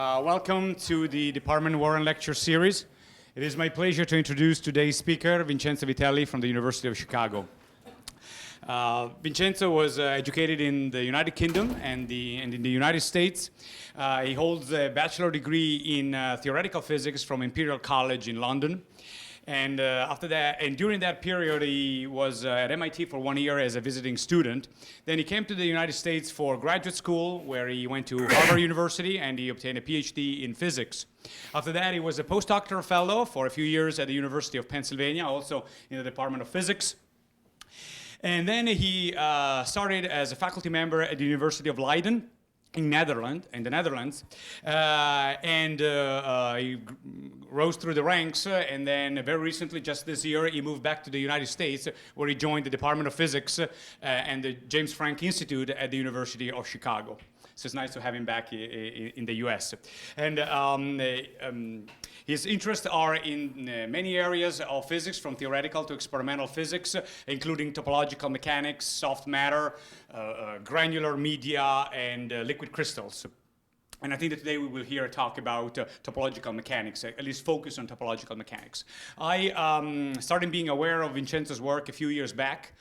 Welcome to the Department Warren Lecture Series. It is my pleasure to introduce today's speaker, Vincenzo Vitelli from the University of Chicago. Vincenzo was educated in the United Kingdom and in the United States. He holds a bachelor degree in theoretical physics from Imperial College in London. And after that, and during that period, he was at MIT for 1 year as a visiting student. Then he came to the United States for graduate school, where he went to Harvard University and he obtained a PhD in physics. After that, he was a postdoctoral fellow for a few years at the University of Pennsylvania, also in the Department of Physics. And then he started as a faculty member at the University of Leiden in the Netherlands, he rose through the ranks, and then very recently, just this year, he moved back to the United States, where he joined the Department of Physics and the James Franck Institute at the University of Chicago. So it's nice to have him back in the US. And his interests are in many areas of physics, from theoretical to experimental physics, including topological mechanics, soft matter, granular media, and liquid crystals. And I think that today we will hear a talk about topological mechanics, at least focus on topological mechanics. I started being aware of Vincenzo's work a few years back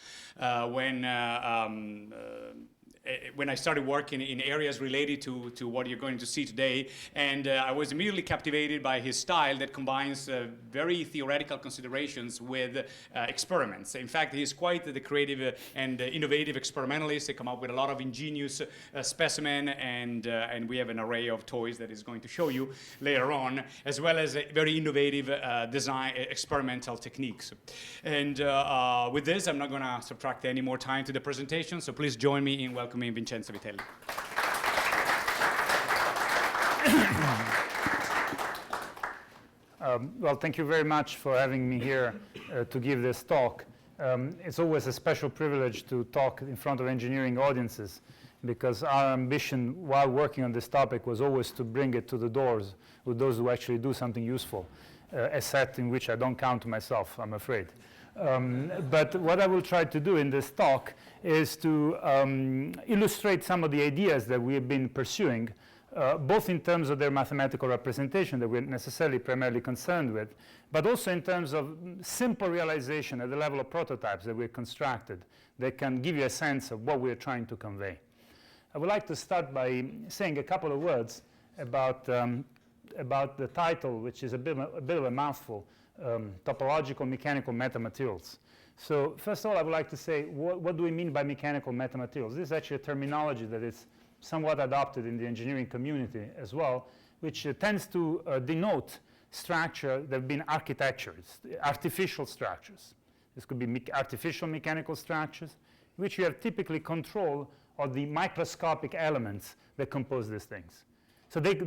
when I started working in areas related to what you're going to see today. And I was immediately captivated by his style that combines very theoretical considerations with experiments. In fact, he's quite the creative and innovative experimentalist. He come up with a lot of ingenious specimens, and we have an array of toys that he's going to show you later on, as well as very innovative design experimental techniques. And with this, I'm not going to subtract any more time to the presentation, so please join me in welcoming Vincenzo Vitelli. Well, thank you very much for having me here to give this talk. It's always a special privilege to talk in front of engineering audiences, because our ambition while working on this topic was always to bring it to the doors with those who actually do something useful, a set in which I don't count myself, I'm afraid. But what I will try to do in this talk is to illustrate some of the ideas that we have been pursuing, both in terms of their mathematical representation that we're necessarily primarily concerned with, but also in terms of simple realization at the level of prototypes that we've constructed that can give you a sense of what we're trying to convey. I would like to start by saying a couple of words about the title, which is a bit of a mouthful. Topological mechanical metamaterials. So first of all, I would like to say, what do we mean by mechanical metamaterials? This is actually a terminology that is somewhat adopted in the engineering community as well, which tends to denote structure that have been architectures, artificial structures. This could be artificial mechanical structures, in which you have typically control of the microscopic elements that compose these things. So they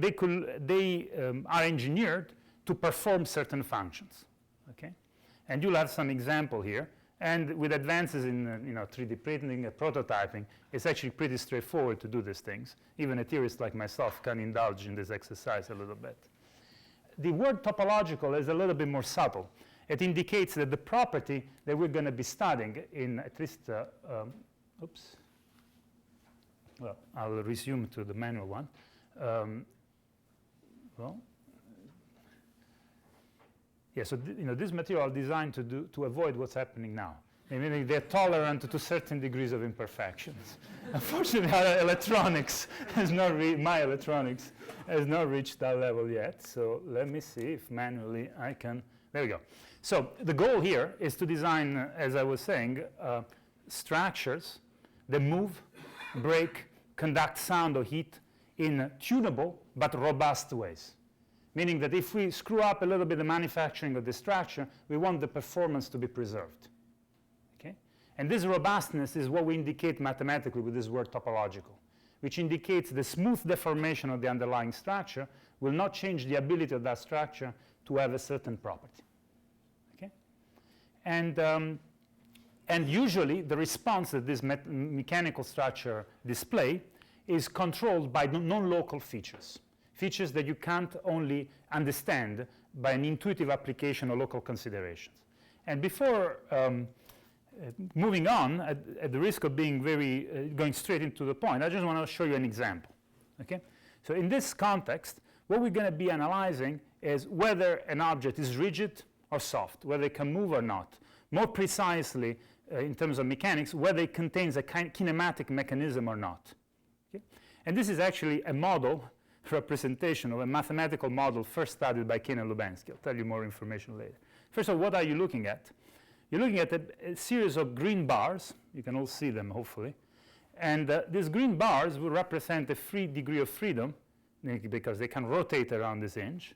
are engineered to perform certain functions, okay? And you'll have some example here. And with advances in 3D printing and prototyping, it's actually pretty straightforward to do these things. Even a theorist like myself can indulge in this exercise a little bit. The word topological is a little bit more subtle. It indicates that the property that we're going to be studying in at least, well, I'll resume to the manual one. Yeah, so this material is designed to avoid what's happening now. Meaning they're tolerant to certain degrees of imperfections. Unfortunately, our electronics my electronics has not reached that level yet. So let me see if manually I can. There we go. So the goal here is to design, as I was saying, structures that move, break, conduct sound or heat in tunable but robust ways. Meaning that if we screw up a little bit the manufacturing of the structure, we want the performance to be preserved. Okay? And this robustness is what we indicate mathematically with this word topological, which indicates the smooth deformation of the underlying structure will not change the ability of that structure to have a certain property. Okay? And usually the response that this mechanical structure display is controlled by non-local features. Features that you can't only understand by an intuitive application or local considerations. And before moving on, at the risk of being going straight into the point, I just want to show you an example. Okay? So in this context, what we're going to be analyzing is whether an object is rigid or soft, whether it can move or not. More precisely, in terms of mechanics, whether it contains a kinematic mechanism or not. Okay? And this is actually a model representation of a mathematical model first studied by Kane and Lubansky. I'll tell you more information later. First of all, what are you looking at? You're looking at a series of green bars. You can all see them, hopefully. And these green bars will represent a free degree of freedom because they can rotate around this hinge.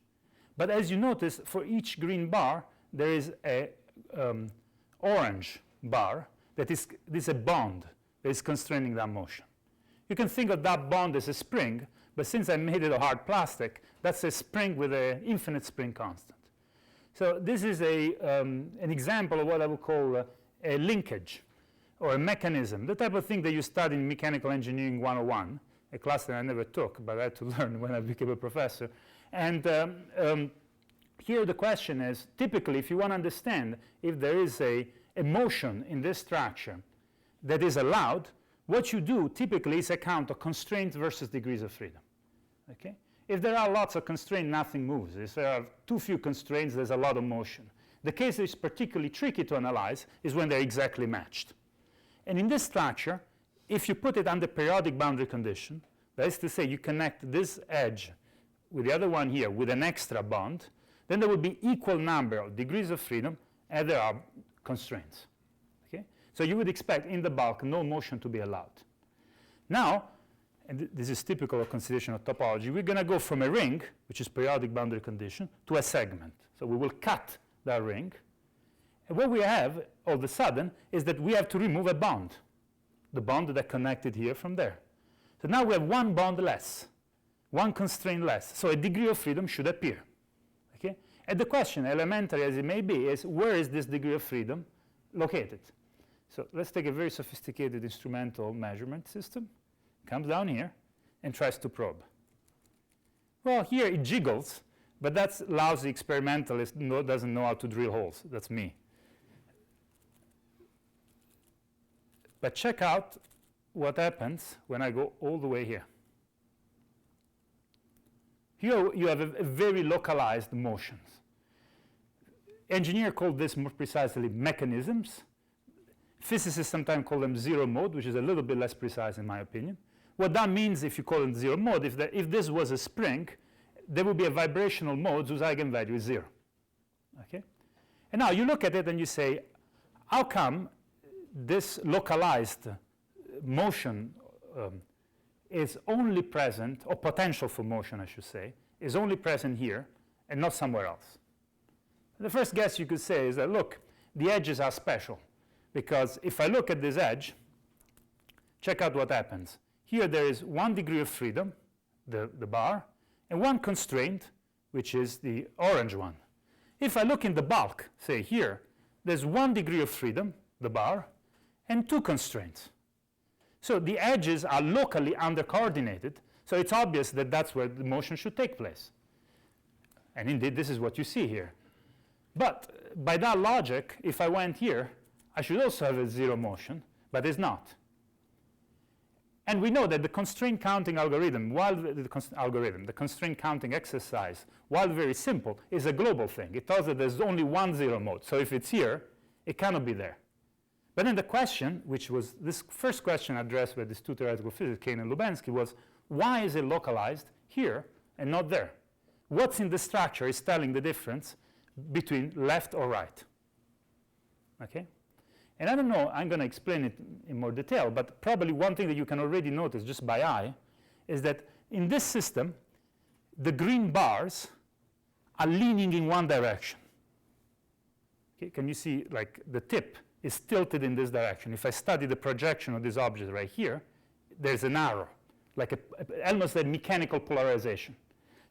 But as you notice, for each green bar, there is a orange bar that is a bond that is constraining that motion. You can think of that bond as a spring, but since I made it of hard plastic, that's a spring with an infinite spring constant. So this is an example of what I would call a linkage or a mechanism, the type of thing that you study in Mechanical Engineering 101, a class that I never took, but I had to learn when I became a professor. And here the question is, typically, if you want to understand if there is a motion in this structure that is allowed, what you do typically is account of constraints versus degrees of freedom. Okay? If there are lots of constraints, nothing moves. If there are too few constraints, there's a lot of motion. The case that is particularly tricky to analyze is when they're exactly matched. And in this structure, if you put it under periodic boundary condition, that is to say you connect this edge with the other one here with an extra bond, then there will be equal number of degrees of freedom and there are constraints. Okay? So you would expect in the bulk no motion to be allowed. Now, and this is typical of consideration of topology, we're going to go from a ring, which is periodic boundary condition, to a segment. So we will cut that ring. And what we have all of a sudden is that we have to remove a bond, the bond that connected here from there. So now we have one bond less, one constraint less. So a degree of freedom should appear. Okay? And the question, elementary as it may be, is where is this degree of freedom located? So let's take a very sophisticated instrumental measurement system. Comes down here and tries to probe. Well, here it jiggles, but that's lousy experimentalist doesn't know how to drill holes. That's me. But check out what happens when I go all the way here. Here you have a very localized motions. Engineers call this more precisely mechanisms. Physicists sometimes call them zero mode, which is a little bit less precise in my opinion. What that means if you call it zero mode, if this was a spring, there would be a vibrational mode whose eigenvalue is 0. Okay? And now you look at it and you say, how come this localized motion is only present, or potential for motion, I should say, is only present here and not somewhere else? The first guess you could say is that, look, the edges are special. Because if I look at this edge, check out what happens. Here there is 1 degree of freedom, the bar, and 1 constraint, which is the orange one. If I look in the bulk, say here, there's 1 degree of freedom, the bar, and 2 constraints. So the edges are locally under-coordinated, so it's obvious that that's where the motion should take place. And indeed, this is what you see here. But by that logic, if I went here, I should also have a 0 motion, but it's not. And we know that the constraint counting algorithm, the constraint counting exercise, while very simple, is a global thing. It tells that there's only 1 0 mode. So if it's here, it cannot be there. But then the question, which was this first question addressed by these two theoretical physicists, Kane and Lubansky, was why is it localized here and not there? What's in the structure is telling the difference between left or right. Okay? And I don't know, I'm going to explain it in more detail, but probably one thing that you can already notice just by eye is that in this system, the green bars are leaning in one direction. Okay, can you see, like, the tip is tilted in this direction. If I study the projection of this object right here, there's an arrow, like almost a mechanical polarization.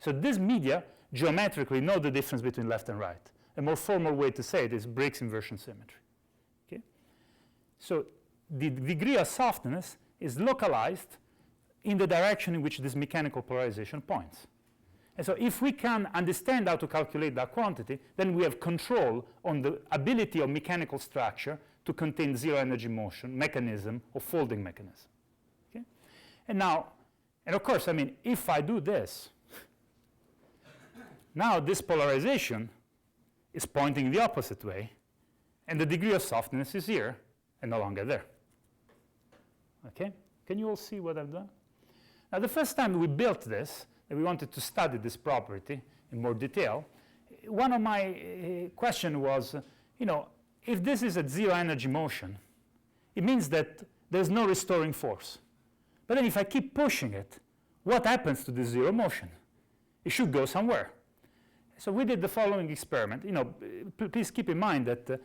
So this media geometrically know the difference between left and right. A more formal way to say it is Briggs inversion symmetry. Okay? So the degree of softness is localized in the direction in which this mechanical polarization points. And so if we can understand how to calculate that quantity, then we have control on the ability of mechanical structure to contain zero energy motion mechanism or folding mechanism. Okay? And now, and of course, I mean, if I do this, Now this polarization is pointing the opposite way, and the degree of softness is here and no longer there. Okay? Can you all see what I've done? Now, the first time we built this, and we wanted to study this property in more detail, one of my question was, if this is at zero energy motion, it means that there's no restoring force. But then if I keep pushing it, what happens to this zero motion? It should go somewhere. So we did the following experiment. Please keep in mind that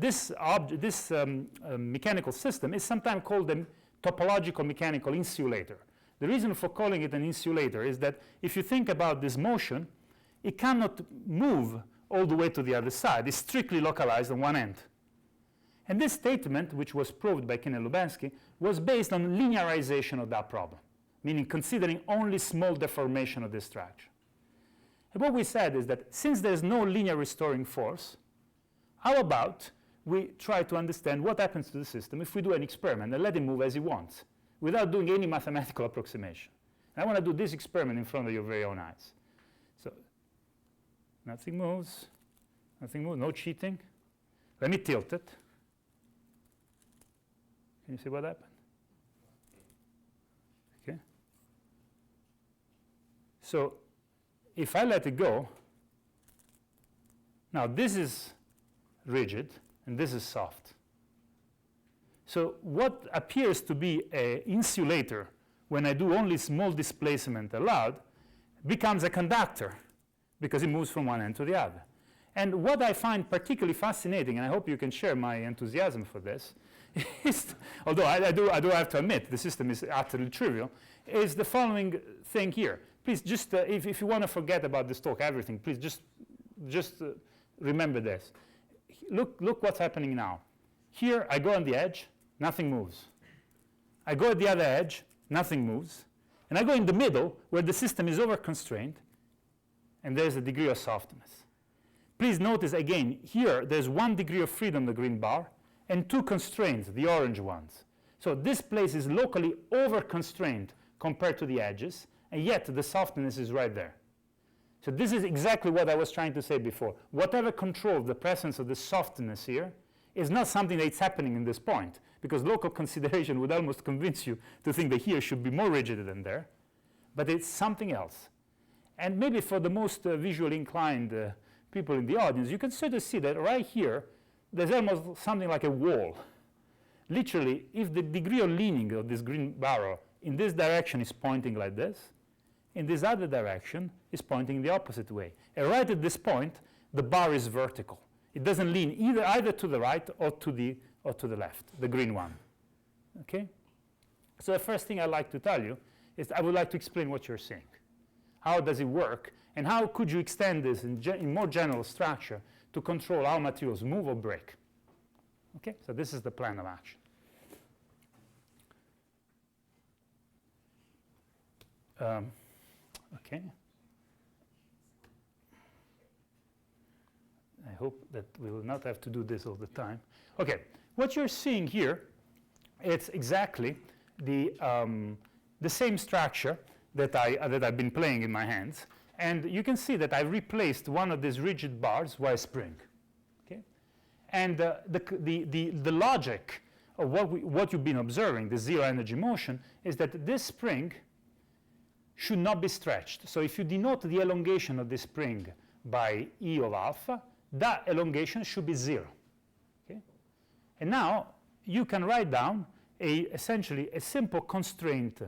this mechanical system is sometimes called a topological mechanical insulator. The reason for calling it an insulator is that if you think about this motion, it cannot move all the way to the other side. It's strictly localized on one end. And this statement, which was proved by Ken and Lubansky, was based on linearization of that problem, meaning considering only small deformation of this structure. And what we said is that since there's no linear restoring force, how about we try to understand what happens to the system if we do an experiment and let it move as it wants without doing any mathematical approximation. And I want to do this experiment in front of your very own eyes. So nothing moves, no cheating. Let me tilt it. Can you see what happened? Okay. So if I let it go, now this is rigid and this is soft. So what appears to be an insulator when I do only small displacement allowed becomes a conductor because it moves from one end to the other. And what I find particularly fascinating, and I hope you can share my enthusiasm for this, is, although I do have to admit the system is utterly trivial, is the following thing here. Please just, if you want to forget about this talk, everything, please just remember this. Look what's happening now. Here I go on the edge, nothing moves. I go at the other edge, nothing moves. And I go in the middle where the system is over-constrained, and there's a degree of softness. Please notice again, here there's 1 degree of freedom, the green bar, and 2 constraints, the orange ones. So this place is locally over-constrained compared to the edges, and yet the softness is right there. So this is exactly what I was trying to say before. Whatever controls the presence of the softness here is not something that's happening in this point, because local consideration would almost convince you to think that here should be more rigid than there, but it's something else. And maybe for the most visually inclined people in the audience, you can sort of see that right here, there's almost something like a wall. Literally, if the degree of leaning of this green barrel in this direction is pointing like this, in this other direction is pointing the opposite way. And right at this point, the bar is vertical. It doesn't lean either to the right or to the left, the green one. Okay? So the first thing I'd like to tell you is I would like to explain what you're seeing. How does it work? And how could you extend this in more general structure to control how materials move or break? Okay? So this is the plan of action. Okay. I hope that we will not have to do this all the time. Okay, what you're seeing here, it's exactly the same structure that I've been playing in my hands. And you can see that I replaced one of these rigid bars by a spring. Okay? And the logic of what you've been observing, the zero energy motion, is that this spring should not be stretched. So if you denote the elongation of this spring by E of alpha, that elongation should be 0. Okay? And now you can write down essentially a simple constraint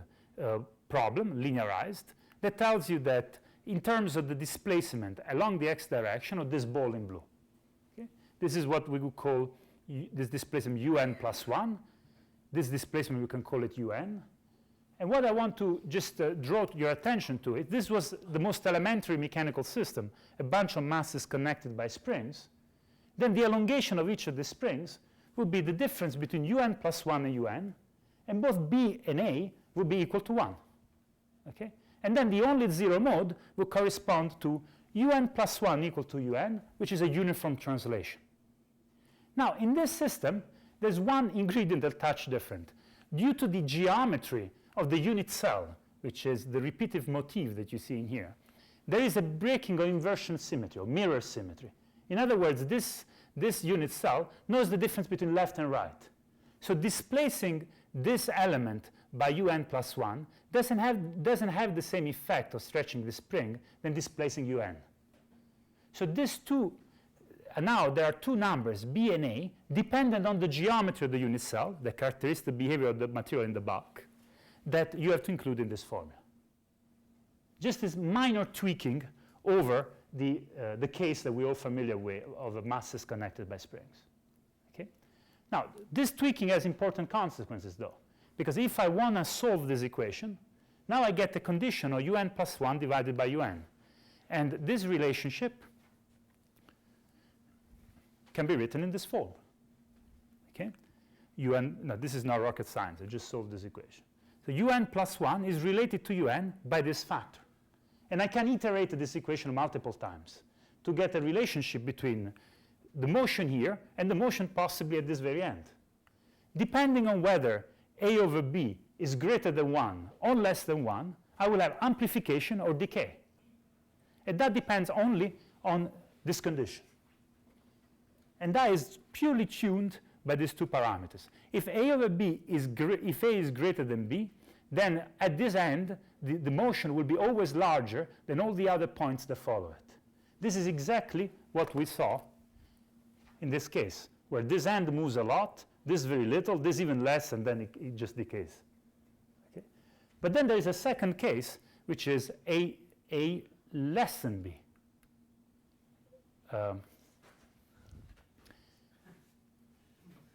problem, linearized, that tells you that in terms of the displacement along the x direction of this ball in blue. Okay? This is what we would call this displacement un plus 1. This displacement, we can call it un. And what I want to just draw your attention to it, this was the most elementary mechanical system, a bunch of masses connected by springs. Then the elongation of each of the springs would be the difference between un plus 1 and un, and both b and a would be equal to 1. Okay? And then the only zero mode will correspond to un plus 1 equal to un, which is a uniform translation. Now, in this system, there's one ingredient that touch different. Due to the geometry of the unit cell, which is the repetitive motif that you see in here, there is a breaking of inversion symmetry or mirror symmetry. In other words, this unit cell knows the difference between left and right. So displacing this element by un plus 1 doesn't have the same effect of stretching the spring than displacing un. So these two, now there are two numbers, B and A, dependent on the geometry of the unit cell, the characteristic behavior of the material in the bulk, that you have to include in this formula. Just this minor tweaking over the case that we're all familiar with of masses connected by springs. Okay? Now, this tweaking has important consequences, though, because if I want to solve this equation, now I get the condition of un plus 1 divided by un. And this relationship can be written in this form. Okay? No, this is not rocket science. I just solved this equation. So un plus 1 is related to un by this factor. And I can iterate this equation multiple times to get a relationship between the motion here and the motion possibly at this very end. Depending on whether A over B is greater than 1 or less than 1, I will have amplification or decay. And that depends only on this condition. And that is purely tuned by these two parameters. If A over B is if A is greater than B, then at this end, the motion will be always larger than all the other points that follow it. This is exactly what we saw in this case, where this end moves a lot, this very little, this even less, and then it just decays. Okay? But then there is a second case, which is A less than B.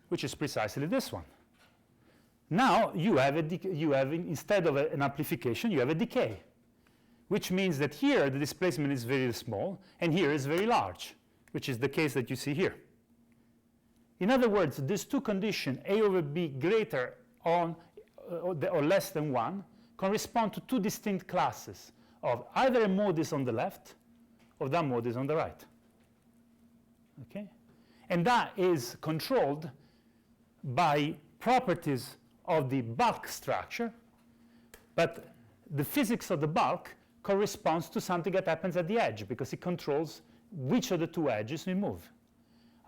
Which is precisely this one. Now you have, instead of an amplification, you have a decay, which means that here the displacement is very small and here is very large, which is the case that you see here. In other words, these two conditions, A over B greater or less than 1, correspond to two distinct classes of either a mode is on the left or that mode is on the right. Okay? And that is controlled by properties of the bulk structure, but the physics of the bulk corresponds to something that happens at the edge because it controls which of the two edges we move.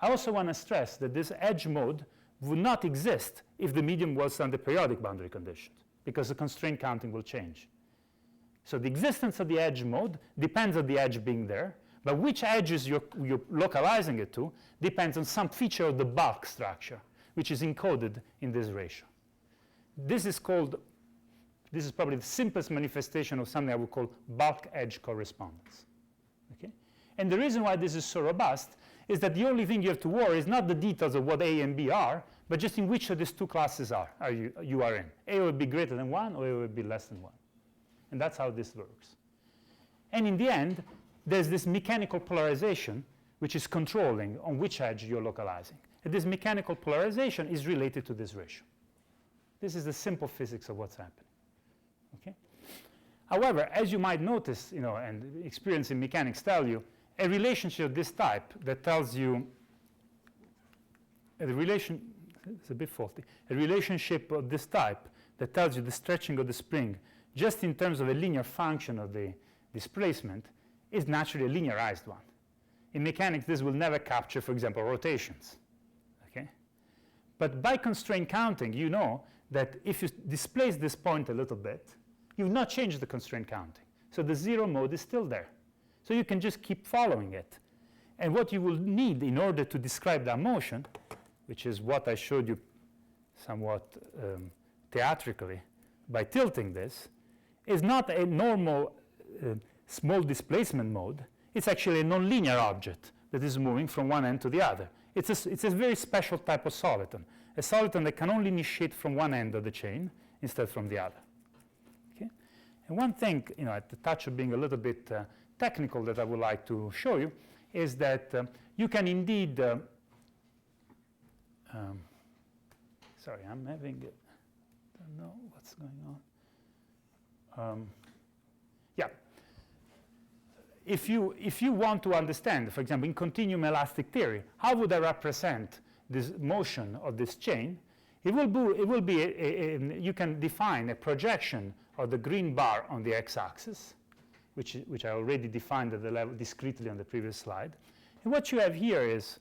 I also want to stress that this edge mode would not exist if the medium was under periodic boundary conditions because the constraint counting will change. So the existence of the edge mode depends on the edge being there, but which edges you're localizing it to depends on some feature of the bulk structure, which is encoded in this ratio. This is probably the simplest manifestation of something I would call bulk edge correspondence. Okay? And the reason why this is so robust is that the only thing you have to worry is not the details of what A and B are, but just in which of these two classes you are in. A will be greater than 1 or A will be less than 1. And that's how this works. And in the end, there's this mechanical polarization which is controlling on which edge you're localizing. And this mechanical polarization is related to this ratio. This is the simple physics of what's happening. Okay? However, as you might notice, and experience in mechanics tell you, a relationship of this type that tells you it's a bit faulty. A relationship of this type that tells you the stretching of the spring just in terms of a linear function of the displacement is naturally a linearized one. In mechanics, this will never capture, for example, rotations. Okay? But by constraint counting, you know that if you displace this point a little bit, you've not changed the constraint counting. So the zero mode is still there. So you can just keep following it. And what you will need in order to describe that motion, which is what I showed you somewhat theatrically by tilting this, is not a normal small displacement mode. It's actually a nonlinear object that is moving from one end to the other. It's a very special type of soliton, a soliton that can only initiate from one end of the chain instead from the other. Okay? And one thing, at the touch of being a little bit technical that I would like to show you is that you can indeed, sorry, I'm having, don't know what's going on. Yeah. If you want to understand, for example, in continuum elastic theory, how would I represent this motion of this chain? It will be you can define a projection of the green bar on the x-axis which I already defined at the level discretely on the previous slide. And what you have here is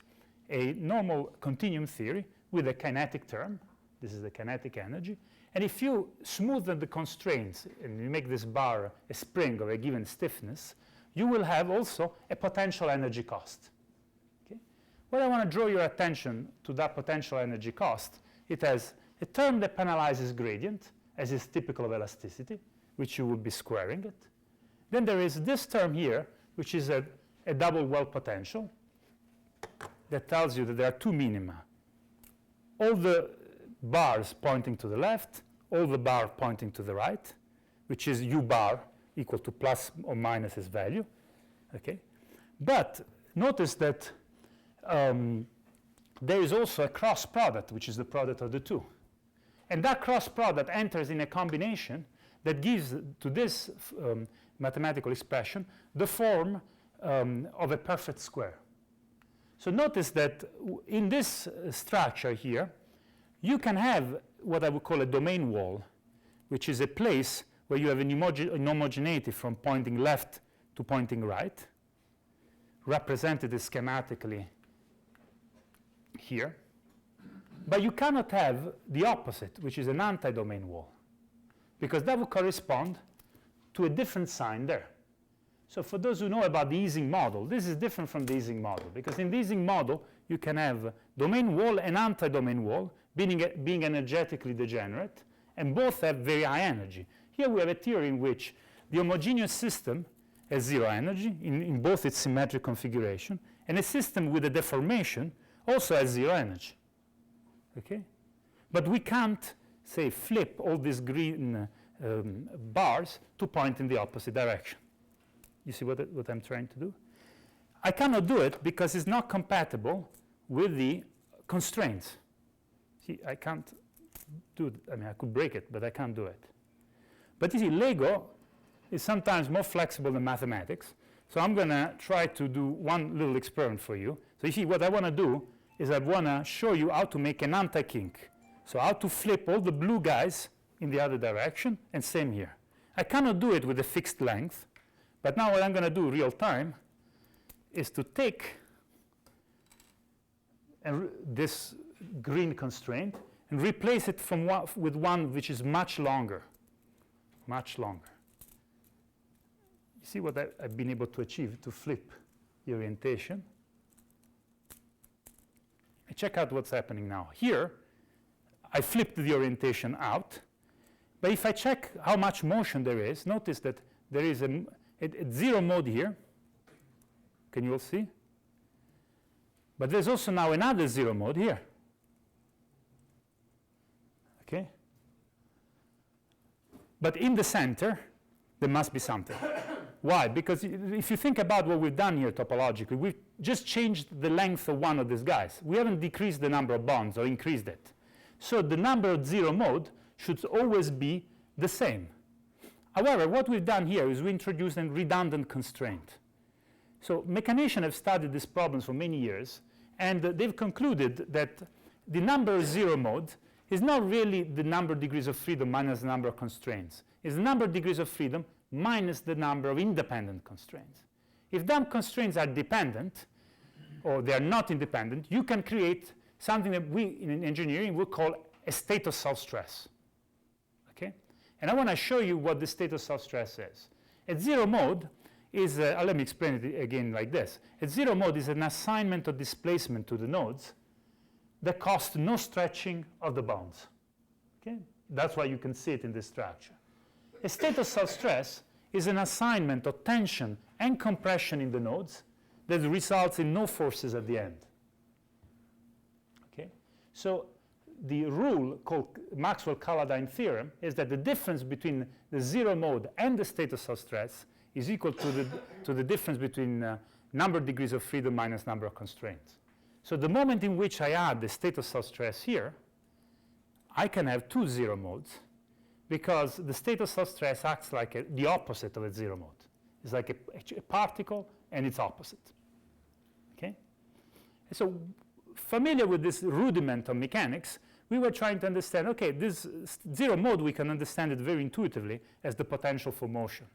a normal continuum theory with a kinetic term. This is the kinetic energy. And if you smoothen the constraints and you make this bar a spring of a given stiffness, you will have also a potential energy cost. Okay? What I want to draw your attention to that potential energy cost, it has a term that penalizes gradient, as is typical of elasticity, which you would be squaring it. Then there is this term here, which is a double well potential that tells you that there are two minima. All the bars pointing to the left, all the bar pointing to the right, which is u bar equal to plus or minus its value. Okay? But notice that there is also a cross product, which is the product of the two. And that cross product enters in a combination that gives to this mathematical expression the form of a perfect square. So notice that in this structure here, you can have what I would call a domain wall, which is a place where you have an homogeneity from pointing left to pointing right, represented schematically here. But you cannot have the opposite, which is an anti-domain wall, because that would correspond to a different sign there. So for those who know about the Ising model, this is different from the Ising model, because in the Ising model, you can have domain wall and anti-domain wall being energetically degenerate, and both have very high energy. Here we have a theory in which the homogeneous system has zero energy in both its symmetric configuration, and a system with a deformation also has zero energy. Okay? But we can't, say, flip all these green bars to point in the opposite direction. You see what I'm trying to do? I cannot do it because it's not compatible with the constraints. See, I can't do it. I mean, I could break it, but I can't do it. But you see, Lego is sometimes more flexible than mathematics. So I'm going to try to do one little experiment for you. So you see, what I want to do is I want to show you how to make an anti-kink. So how to flip all the blue guys in the other direction, and same here. I cannot do it with a fixed length, but now what I'm going to do real time is to take this green constraint and replace it with one which is much longer, much longer. You see what I've been able to achieve to flip the orientation? And check out what's happening now. Here, I flipped the orientation out, but if I check how much motion there is, notice that there is a zero mode here. Can you all see? But there's also now another zero mode here. Okay? But in the center, there must be something. Why? Because if you think about what we've done here topologically, we've just changed the length of one of these guys. We haven't decreased the number of bonds or increased it. So the number of zero mode should always be the same. However, what we've done here is we introduced a redundant constraint. So mechanicians have studied these problems for many years, and they've concluded that the number of zero mode is not really the number of degrees of freedom minus the number of constraints. It's the number of degrees of freedom minus the number of independent constraints. If them constraints are dependent, or they are not independent, you can create something that we in engineering would call a state of self-stress. Okay? And I want to show you what the state of self-stress is. At zero mode is, let me explain it again like this. At zero mode is an assignment of displacement to the nodes that costs no stretching of the bonds. Okay? That's why you can see it in this structure. A state of self-stress is an assignment of tension and compression in the nodes that results in no forces at the end. Okay? So the rule called Maxwell-Caladine theorem is that the difference between the zero mode and the state of self-stress is equal to the difference between number of degrees of freedom minus number of constraints. So the moment in which I add the state of self-stress here, I can have two zero modes, because the state of self-stress acts like the opposite of a zero mode. It's like a particle and its opposite. Okay? And so familiar with this rudiment of mechanics, we were trying to understand, okay, this zero mode, we can understand it very intuitively as the potential for motion.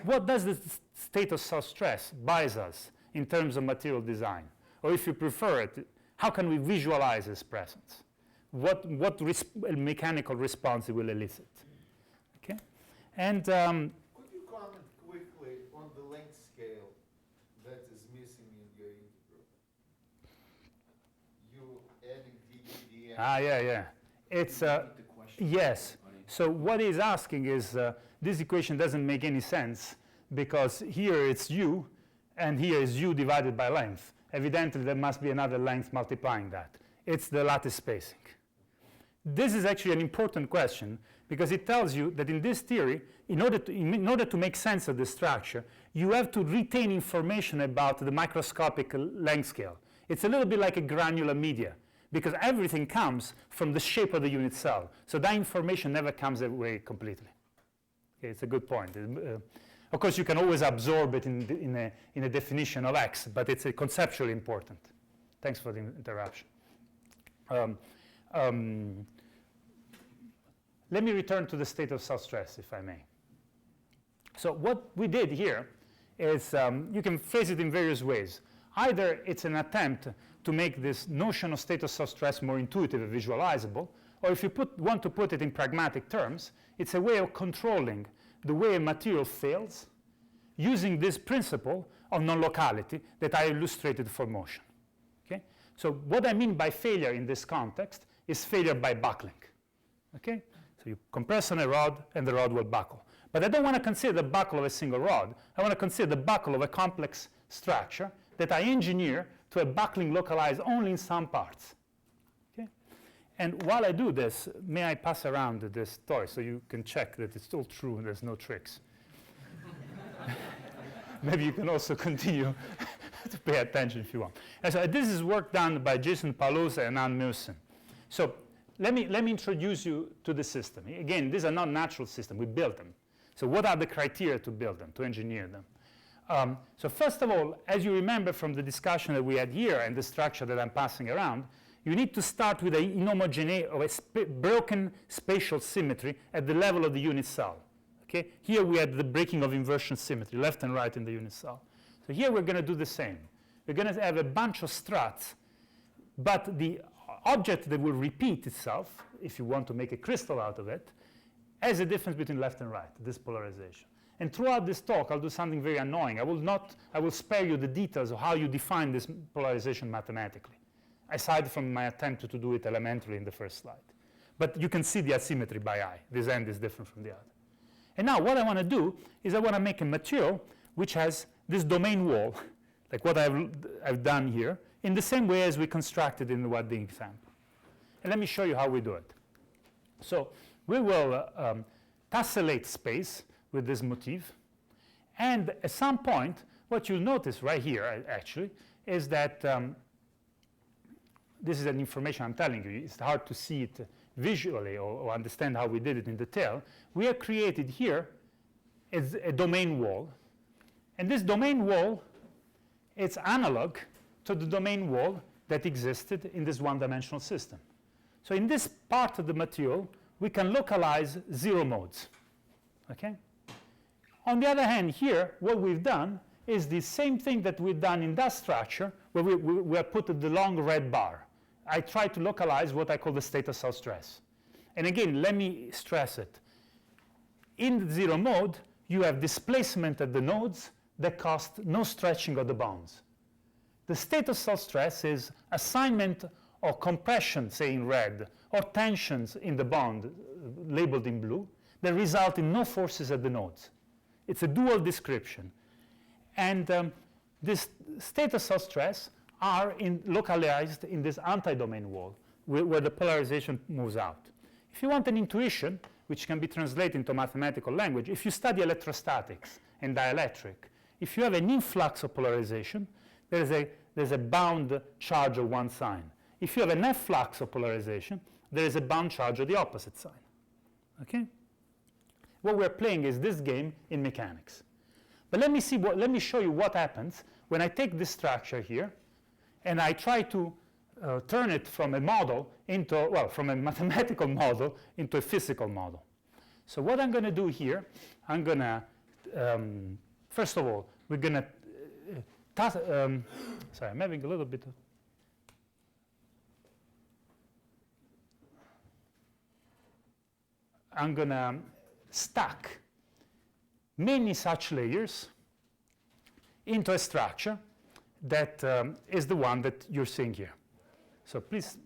what does the state of self-stress buys us in terms of material design? Or if you prefer it, how can we visualize its presence? What mechanical response it will elicit? Okay, and could you comment quickly on the length scale that is missing in your integral? You adding VDD. Yeah. It's yes. So what he's asking is this equation doesn't make any sense because here it's u, and here is u divided by length. Evidently, there must be another length multiplying that. It's the lattice spacing. This is actually an important question because it tells you that in this theory, in order to make sense of the structure, you have to retain information about the microscopic length scale. It's a little bit like a granular media because everything comes from the shape of the unit cell. So that information never comes away completely. Okay, it's a good point. Of course, you can always absorb it in a definition of X, but it's conceptually important. Thanks for the interruption. Let me return to the state of self-stress, if I may. So what we did here is you can phrase it in various ways. Either it's an attempt to make this notion of state of self-stress more intuitive and visualizable, or if you want to put it in pragmatic terms, it's a way of controlling the way a material fails using this principle of non-locality that I illustrated for motion. Okay? So what I mean by failure in this context is failure by buckling. Okay? So you compress on a rod and the rod will buckle. But I don't want to consider the buckle of a single rod. I want to consider the buckle of a complex structure that I engineer to a buckling localized only in some parts. Okay? And while I do this, may I pass around this toy so you can check that it's all true and there's no tricks. Maybe you can also continue to pay attention if you want. And so this is work done by Jason Palosa and Ann Milson. So let me introduce you to the system. Again, these are not natural systems. We built them. So what are the criteria to build them, to engineer them? So first of all, as you remember from the discussion that we had here and the structure that I'm passing around, you need to start with an inhomogeneity of a broken spatial symmetry at the level of the unit cell. Okay? Here we had the breaking of inversion symmetry, left and right in the unit cell. So here we're going to do the same. We're going to have a bunch of struts, but the object that will repeat itself, if you want to make a crystal out of it, has a difference between left and right, this polarization. And throughout this talk, I'll do something very annoying. I will spare you the details of how you define this polarization mathematically, aside from my attempt to do it elementarily in the first slide. But you can see the asymmetry by eye. This end is different from the other. And now what I want to do is I want to make a material which has this domain wall, like what I've done here, in the same way as we constructed in the Wadding example. And let me show you how we do it. So we will tessellate space with this motif. And at some point, what you'll notice right here, actually, is that this is an information I'm telling you. It's hard to see it visually or understand how we did it in detail. We have created here is a domain wall. And this domain wall, it's analog to the domain wall that existed in this one-dimensional system. So in this part of the material, we can localize zero modes. Okay? On the other hand, here, what we've done is the same thing that we've done in that structure, where we have put the long red bar. I try to localize what I call the state of self-stress. And again, let me stress it. In the zero mode, you have displacement at the nodes that cost no stretching of the bonds. The state of self-stress is assignment or compression, say in red, or tensions in the bond, labeled in blue, that result in no forces at the nodes. It's a dual description. And this state of self-stress are localized in this anti-domain wall, where the polarization moves out. If you want an intuition, which can be translated into mathematical language, if you study electrostatics and dielectric, if you have an influx of polarization, there's a bound charge of one sign. If you have an efflux of polarization, there is a bound charge of the opposite sign. Okay? What we're playing is this game in mechanics. But let me show you what happens when I take this structure here and I try to turn it from a model into, well, from a mathematical model into a physical model. So what I'm going to do here, I'm going to first of all, we're going to sorry, I'm having a little bit of I'm going to stack many such layers into a structure that is the one that you're seeing here. So please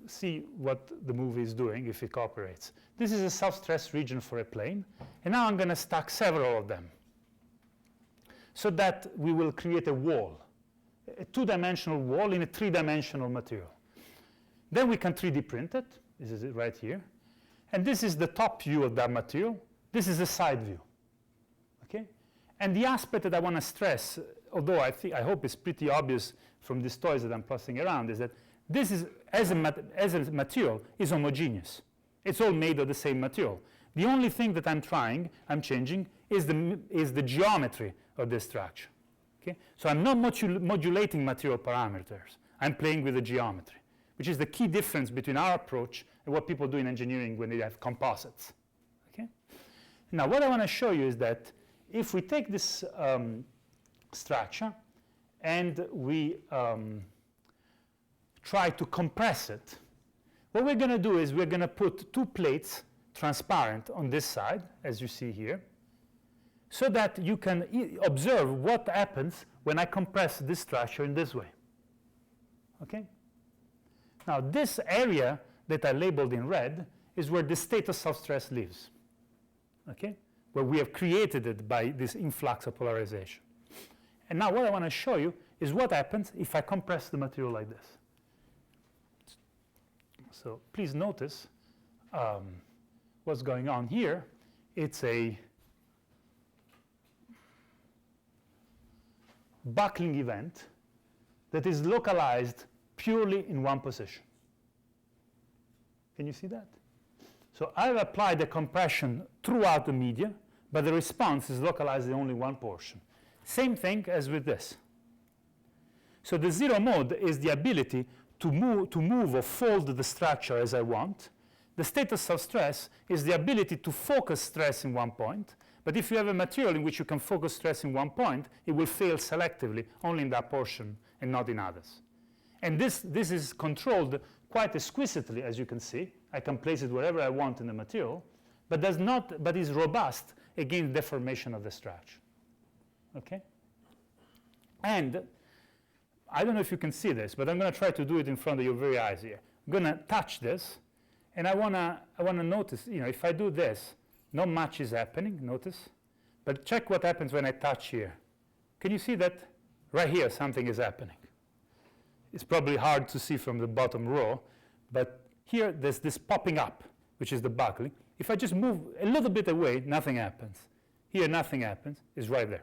see what the movie is doing if it cooperates. This is a self-stress region for a plane, and now I'm going to stack several of them so that we will create a wall, a two-dimensional wall in a three-dimensional material. Then we can 3D print it. This is it right here. And this is the top view of that material. This is the side view. Okay? And the aspect that I want to stress, although I hope it's pretty obvious from these toys that I'm tossing around, is that this is, as a material, is homogeneous. It's all made of the same material. The only thing that I'm changing, is the geometry of this structure. Okay? So I'm not modulating material parameters. I'm playing with the geometry, which is the key difference between our approach and what people do in engineering when they have composites. Okay? Now, what I want to show you is that if we take this structure and we try to compress it, what we're going to do is we're going to put two plates transparent on this side, as you see here, so that you can observe what happens when I compress this structure in this way. Okay? Now, this area that I labeled in red is where the state of self-stress lives, okay? Where we have created it by this influx of polarization. And now what I want to show you is what happens if I compress the material like this. So please notice what's going on here. It's a buckling event that is localized purely in one position. Can you see that? So I've applied the compression throughout the media, but the response is localized in only one portion. Same thing as with this. So the zero mode is the ability to move or fold the structure as I want. The state of self-stress is the ability to focus stress in one point. But if you have a material in which you can focus stress in one point, it will fail selectively only in that portion and not in others. And this is controlled quite exquisitely, as you can see. I can place it wherever I want in the material, but is robust against deformation of the structure. Okay? And I don't know if you can see this, but I'm going to try to do it in front of your very eyes here. I'm going to touch this, and I want to notice, if I do this, not much is happening, notice. But check what happens when I touch here. Can you see that right here something is happening? It's probably hard to see from the bottom row, but here there's this popping up, which is the buckling. If I just move a little bit away, nothing happens. Here nothing happens. It's right there.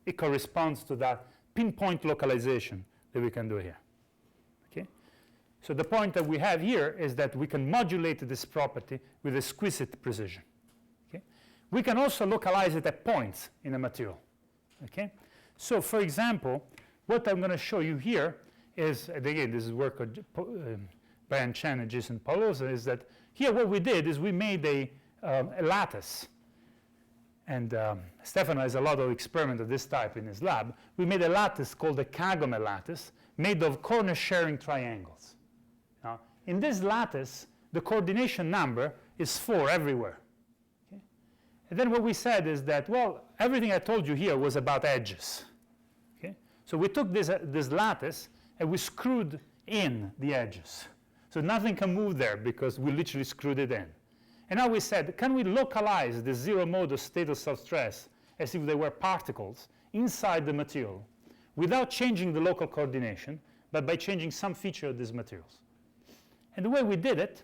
It corresponds to that pinpoint localization that we can do here. Okay? So the point that we have here is that we can modulate this property with exquisite precision. Okay? We can also localize it at points in a material. Okay? So for example, what I'm going to show you here is, and again, this is work of Brian Chen and Jason Paulosa, is that here what we did is we made a lattice. And Stefano has a lot of experiments of this type in his lab. We made a lattice called a Kagome lattice made of corner-sharing triangles. Now, in this lattice, the coordination number is 4 everywhere. Okay? And then what we said is that, well, everything I told you here was about edges. Okay? So we took this lattice and we screwed in the edges. So nothing can move there because we literally screwed it in. And now we said, can we localize the zero mode of state of self-stress as if they were particles inside the material without changing the local coordination, but by changing some feature of these materials? And the way we did it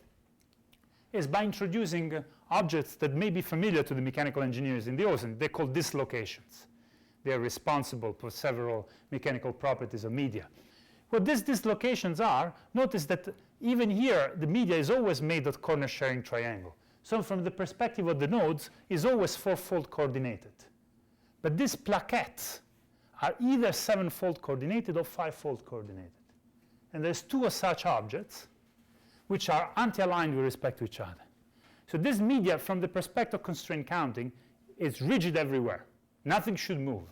is by introducing objects that may be familiar to the mechanical engineers in the ocean. They're called dislocations. They are responsible for several mechanical properties of media. What these dislocations are, notice that even here, the media is always made of corner-sharing triangle. So from the perspective of the nodes, is always 4-fold coordinated. But these plaquettes are either 7-fold coordinated or 5-fold coordinated. And there's 2 of such objects which are anti-aligned with respect to each other. So this media, from the perspective of constraint counting, is rigid everywhere. Nothing should move.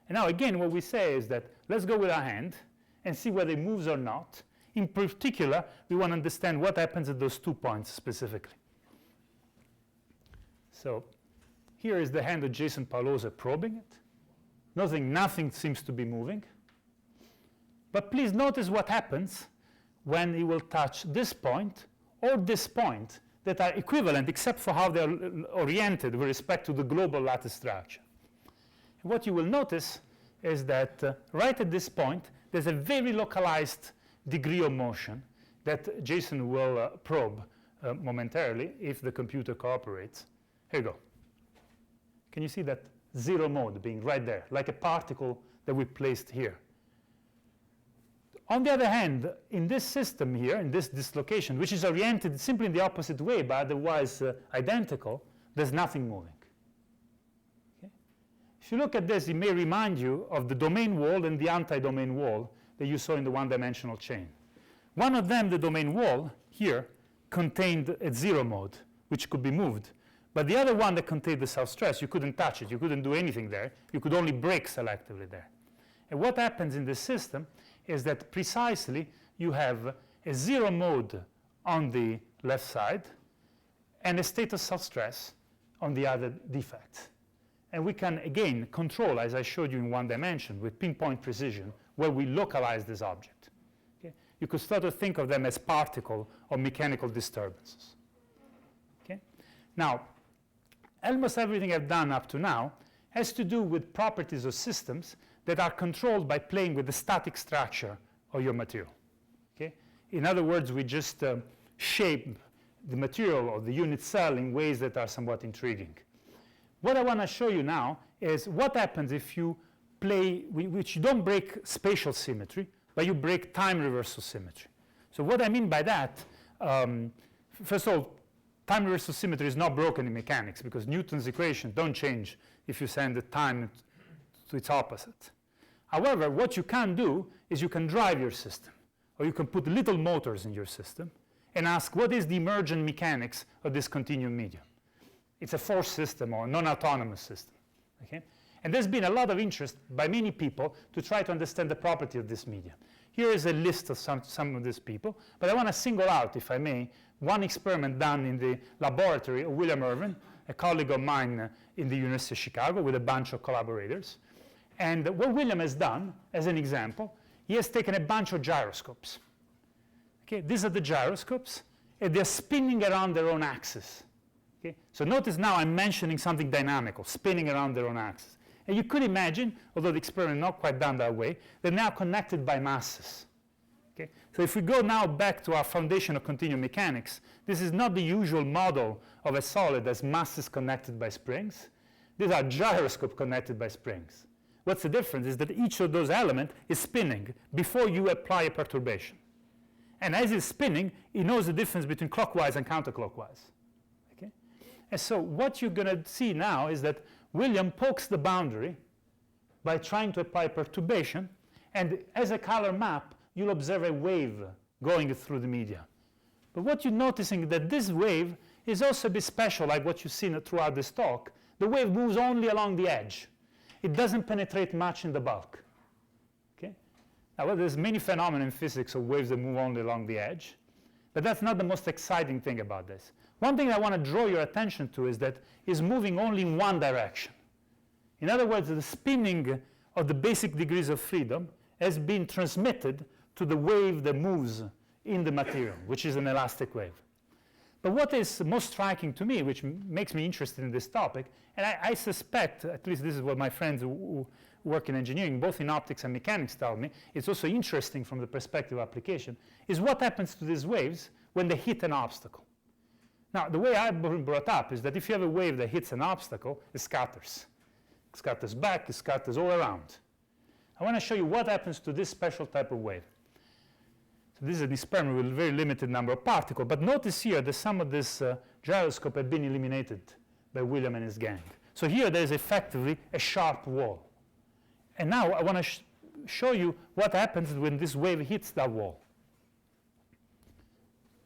And now again, what we say is that let's go with our hand and see whether it moves or not. In particular, we want to understand what happens at those 2 points specifically. So here is the hand of Jason Paulosa probing it. Nothing seems to be moving. But please notice what happens when he will touch this point or this point that are equivalent except for how they are oriented with respect to the global lattice structure. What you will notice is that right at this point, there's a very localized degree of motion that Jason will probe momentarily if the computer cooperates. Here you go. Can you see that zero mode being right there, like a particle that we placed here? On the other hand, in this system here, in this dislocation, which is oriented simply in the opposite way but otherwise identical, there's nothing moving. Okay? If you look at this, it may remind you of the domain wall and the anti-domain wall that you saw in the one-dimensional chain. One of them, the domain wall, here, contained a zero mode, which could be moved. But the other one that contained the self-stress, you couldn't touch it. You couldn't do anything there. You could only break selectively there. And what happens in this system is that precisely you have a zero mode on the left side and a state of self-stress on the other defect. And we can, again, control, as I showed you in one dimension, with pinpoint precision, where we localize this object. Okay? You could start to think of them as particle or mechanical disturbances. Okay? Now, almost everything I've done up to now has to do with properties of systems that are controlled by playing with the static structure of your material. Okay? In other words, we just shape the material or the unit cell in ways that are somewhat intriguing. What I want to show you now is what happens if you play, which you don't break spatial symmetry, but you break time reversal symmetry. So what I mean by that, first of all, time reversal symmetry is not broken in mechanics because Newton's equations don't change if you send the time to its opposite. However, what you can do is you can drive your system, or you can put little motors in your system and ask what is the emergent mechanics of this continuum medium. It's a force system or a non-autonomous system. Okay? And there's been a lot of interest by many people to try to understand the property of this medium. Here is a list of some of these people, but I want to single out, if I may, one experiment done in the laboratory of William Irvin, a colleague of mine in the University of Chicago with a bunch of collaborators. And what William has done, as an example, he has taken a bunch of gyroscopes. Okay, these are the gyroscopes, and they're spinning around their own axis. Okay? So notice now I'm mentioning something dynamical, spinning around their own axis. And you could imagine, although the experiment is not quite done that way, they're now connected by masses. Okay? So if we go now back to our foundation of continuum mechanics, this is not the usual model of a solid as masses connected by springs. These are gyroscopes connected by springs. What's the difference is that each of those elements is spinning before you apply a perturbation. And as it's spinning, it knows the difference between clockwise and counterclockwise. Okay? And so what you're going to see now is that William pokes the boundary by trying to apply perturbation, and as a color map, you'll observe a wave going through the media. But what you're noticing is that this wave is also a bit special, like what you've seen throughout this talk. The wave moves only along the edge. It doesn't penetrate much in the bulk. Okay? Now, well, there's many phenomena in physics of waves that move only along the edge, but that's not the most exciting thing about this. One thing I want to draw your attention to is that it's moving only in one direction. In other words, the spinning of the basic degrees of freedom has been transmitted to the wave that moves in the material, which is an elastic wave. But what is most striking to me, which makes me interested in this topic, and I suspect, at least this is what my friends who work in engineering, both in optics and mechanics, tell me, it's also interesting from the perspective of application, is what happens to these waves when they hit an obstacle. Now, the way I've been brought up is that if you have a wave that hits an obstacle, it scatters. It scatters back, it scatters all around. I want to show you what happens to this special type of wave. So this is an experiment with a very limited number of particles, but notice here that some of this gyroscope have been eliminated by William and his gang. So here there's effectively a sharp wall. And now I want to show you what happens when this wave hits that wall.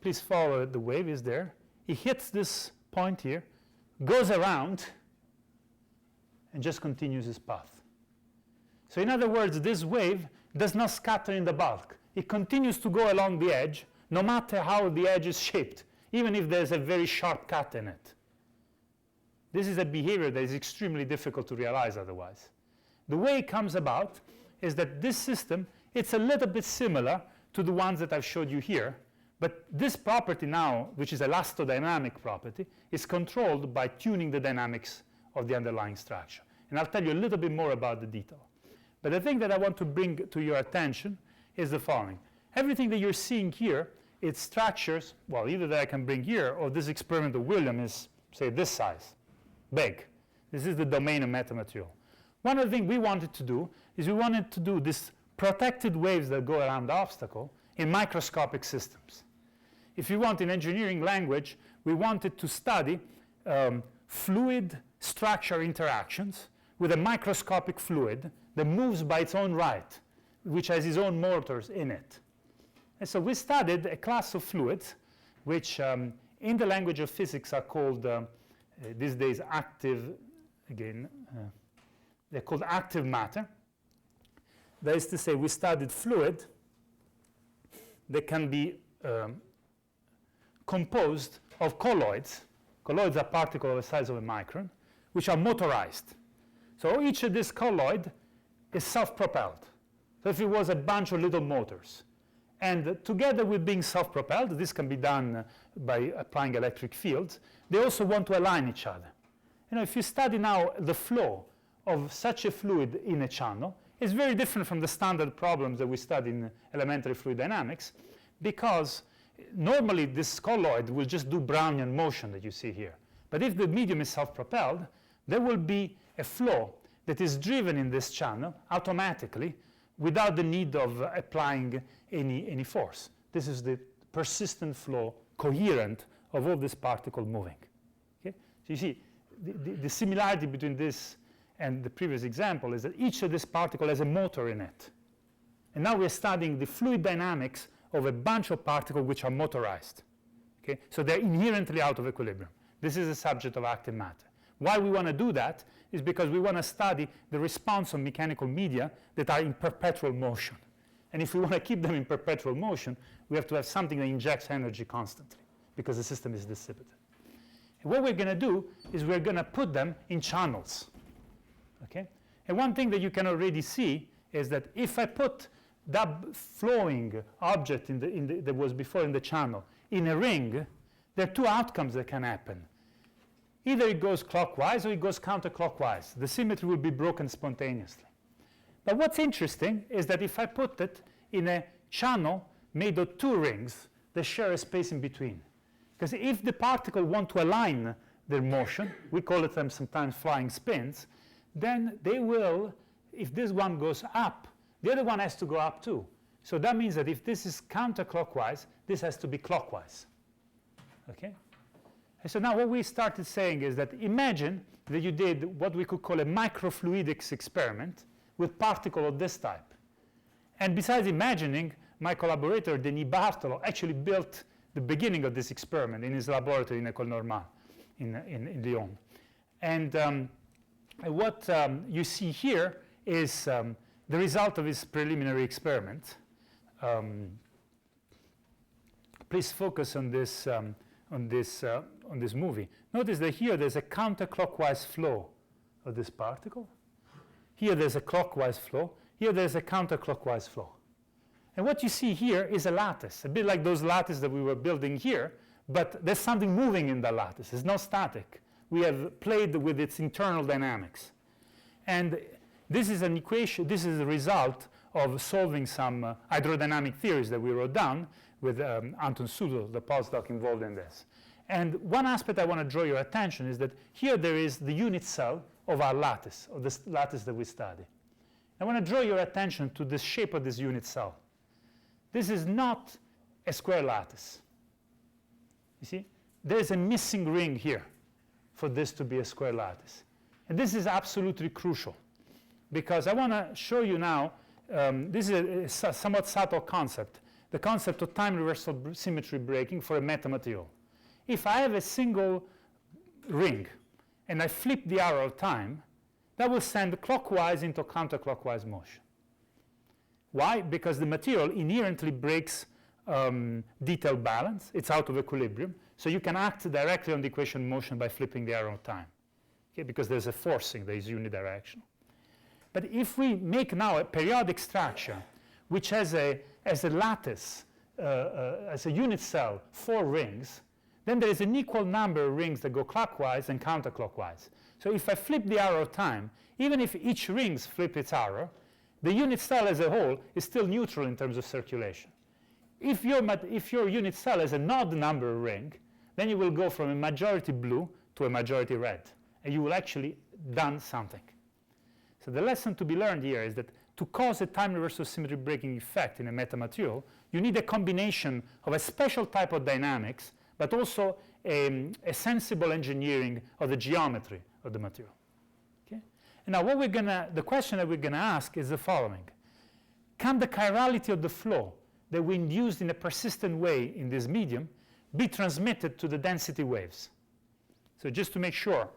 Please follow the wave, is there. It hits this point here, goes around, and just continues its path. So in other words, this wave does not scatter in the bulk. It continues to go along the edge, no matter how the edge is shaped, even if there's a very sharp cut in it. This is a behavior that is extremely difficult to realize otherwise. The way it comes about is that this system, it's a little bit similar to the ones that I've showed you here, but this property now, which is elastodynamic property, is controlled by tuning the dynamics of the underlying structure. And I'll tell you a little bit more about the detail. But the thing that I want to bring to your attention is the following. Everything that you're seeing here, it's structures, well, either that I can bring here, or this experiment of William is, say, this size, big. This is the domain of metamaterial. One of the things we wanted to do is we wanted to do these protected waves that go around the obstacle in microscopic systems. If you want, in engineering language, we wanted to study fluid structure interactions with a microscopic fluid that moves by its own right, which has its own motors in it. And so we studied a class of fluids which in the language of physics are called these days active, again, they're called active matter. That is to say, we studied fluid that can be composed of colloids. Colloids are particles of the size of a micron, which are motorized. So each of these colloid is self-propelled. So if it was a bunch of little motors, and together with being self-propelled, this can be done by applying electric fields, they also want to align each other. You know, if you study now the flow of such a fluid in a channel, it's very different from the standard problems that we study in elementary fluid dynamics, because normally this colloid will just do Brownian motion that you see here. But if the medium is self-propelled, there will be a flow that is driven in this channel automatically without the need of applying any force. This is the persistent flow, coherent, of all this particle moving. Okay? So you see, the similarity between this and the previous example is that each of these particles has a motor in it. And now we're studying the fluid dynamics of a bunch of particles which are motorized. Okay? So they're inherently out of equilibrium. This is the subject of active matter. Why we want to do that is because we want to study the response of mechanical media that are in perpetual motion. And if we want to keep them in perpetual motion, we have to have something that injects energy constantly, because the system is dissipative. And what we're going to do is we're going to put them in channels. Okay? And one thing that you can already see is that if I put that flowing object that was before in the channel in a ring, there are two outcomes that can happen. Either it goes clockwise or it goes counterclockwise. The symmetry will be broken spontaneously. But what's interesting is that if I put it in a channel made of two rings that share a space in between, because if the particle want to align their motion, we call it them sometimes flying spins, then they will, if this one goes up, the other one has to go up too. So that means that if this is counterclockwise, this has to be clockwise. Okay? And so now what we started saying is that imagine that you did what we could call a microfluidics experiment with particles of this type. And besides imagining, my collaborator, Denis Bartolo, actually built the beginning of this experiment in his laboratory in École Normale in Lyon. And what you see here is the result of his preliminary experiment. Please focus on this movie. Notice that here there's a counterclockwise flow of this particle. Here there's a clockwise flow. Here there's a counterclockwise flow. And what you see here is a lattice, a bit like those lattices that we were building here, but there's something moving in the lattice. It's not static. We have played with its internal dynamics. And this is an equation, this is a result of solving some hydrodynamic theories that we wrote down with Anton Sudol, the postdoc involved in this. And one aspect I want to draw your attention is that here there is the unit cell of our lattice, of this lattice that we study. I want to draw your attention to the shape of this unit cell. This is not a square lattice. You see? There's a missing ring here for this to be a square lattice. And this is absolutely crucial, because I want to show you now, this is a somewhat subtle concept, the concept of time reversal symmetry breaking for a metamaterial. If I have a single ring and I flip the arrow of time, that will send clockwise into counterclockwise motion. Why? Because the material inherently breaks detail balance. It's out of equilibrium. So you can act directly on the equation of motion by flipping the arrow of time, okay? Because there's a forcing that is unidirectional. But if we make now a periodic structure which has a lattice, as a unit cell, 4 rings, then there is an equal number of rings that go clockwise and counterclockwise. So if I flip the arrow of time, even if each ring flips its arrow, the unit cell as a whole is still neutral in terms of circulation. If your unit cell has an odd number of ring, then you will go from a majority blue to a majority red, and you will actually done something. So the lesson to be learned here is that to cause a time reversal symmetry breaking effect in a metamaterial, you need a combination of a special type of dynamics, but also a sensible engineering of the geometry of the material. Okay? And now the question that we're going to ask is the following. Can the chirality of the flow that we induced in a persistent way in this medium be transmitted to the density waves? So just to make sure,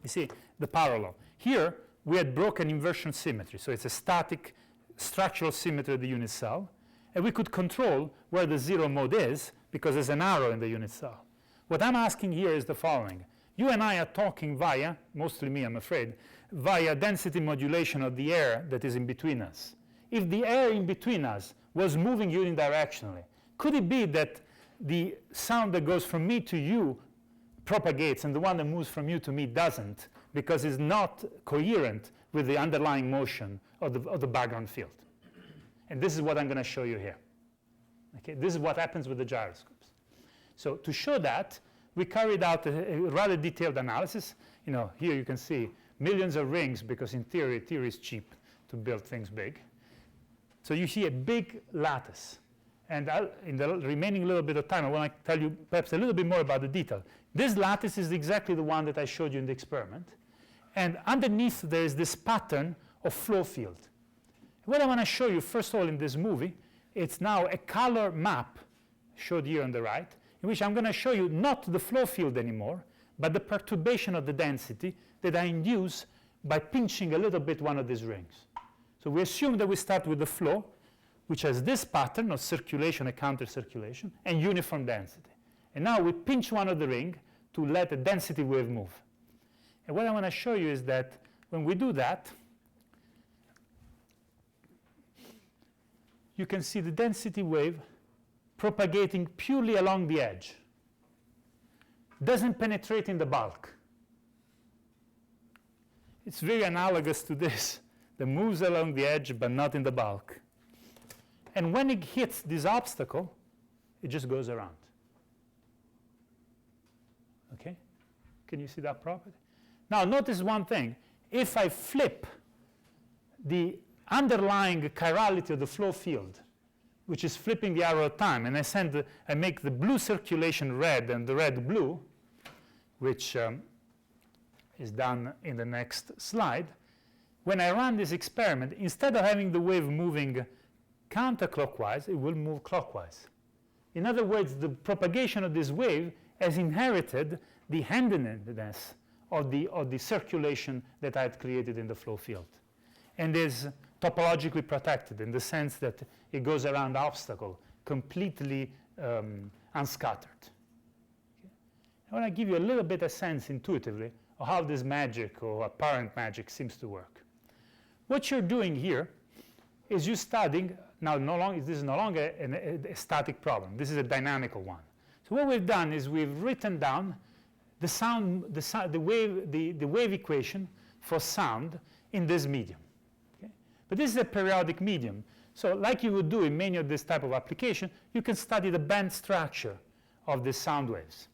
you see the parallel. Here we had broken inversion symmetry, so it's a static structural symmetry of the unit cell, and we could control where the zero mode is because there's an arrow in the unit cell. What I'm asking here is the following. You and I are talking via, mostly me I'm afraid, via density modulation of the air that is in between us. If the air in between us was moving unidirectionally, could it be that the sound that goes from me to you propagates and the one that moves from you to me doesn't, because it's not coherent with the underlying motion of the background field? And this is what I'm going to show you here. Okay, this is what happens with the gyroscopes. So to show that, we carried out a rather detailed analysis. You know, here you can see millions of rings, because in theory is cheap to build things big. So you see a big lattice. And in the remaining little bit of time, I want to tell you perhaps a little bit more about the detail. This lattice is exactly the one that I showed you in the experiment. And underneath there is this pattern of flow field. What I want to show you, first of all, in this movie, it's now a color map, showed here on the right, in which I'm going to show you not the flow field anymore, but the perturbation of the density that I induce by pinching a little bit one of these rings. So we assume that we start with the flow, which has this pattern of circulation and counter-circulation, and uniform density. And now we pinch one of the ring to let the density wave move. And what I want to show you is that when we do that, you can see the density wave propagating purely along the edge. Doesn't penetrate in the bulk. It's very analogous to this. That moves along the edge, but not in the bulk. And when it hits this obstacle, it just goes around. Okay? Can you see that property? Now, notice one thing. If I flip the underlying chirality of the flow field, which is flipping the arrow of time, and I make the blue circulation red and the red blue, which is done in the next slide, when I run this experiment, instead of having the wave moving counterclockwise, it will move clockwise. In other words, the propagation of this wave has inherited the handedness of the circulation that I had created in the flow field, and is topologically protected in the sense that it goes around the obstacle completely unscattered. Okay. I want to give you a little bit of sense intuitively of how this magic or apparent magic seems to work. What you're doing here is you're studying, now this is no longer a static problem. This is a dynamical one. So what we've done is we've written down the wave equation for sound in this medium. Okay? But this is a periodic medium. So like you would do in many of this type of application, you can study the band structure of the sound waves.